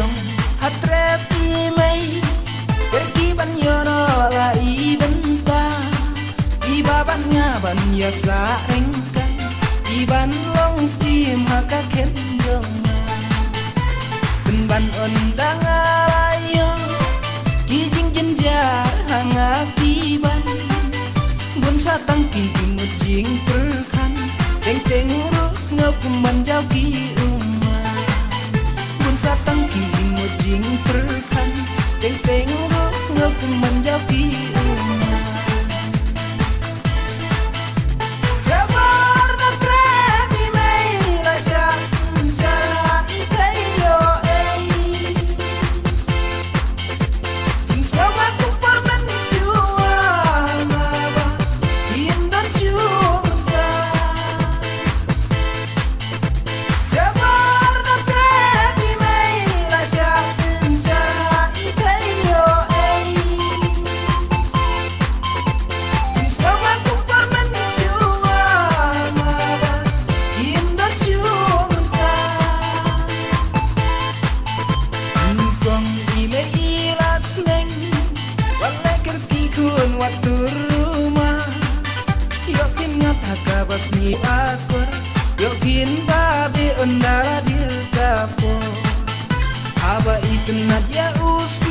Jong hatrepi mai pergi banyono la ibenta ibabannya ban ya sarengkan iban long sim haka kendong ban undang ayo kijing jenjar hanga tiban bun satang kijing mujing perkan teng teng urus ngapumban jauh ki rumah bun satang kijing mujing perkan teng teng urus ngapumban jauh ki rumah waktu rumah yokin ngataka basni akur yokin babi undara dir kapo aba itu nadia usi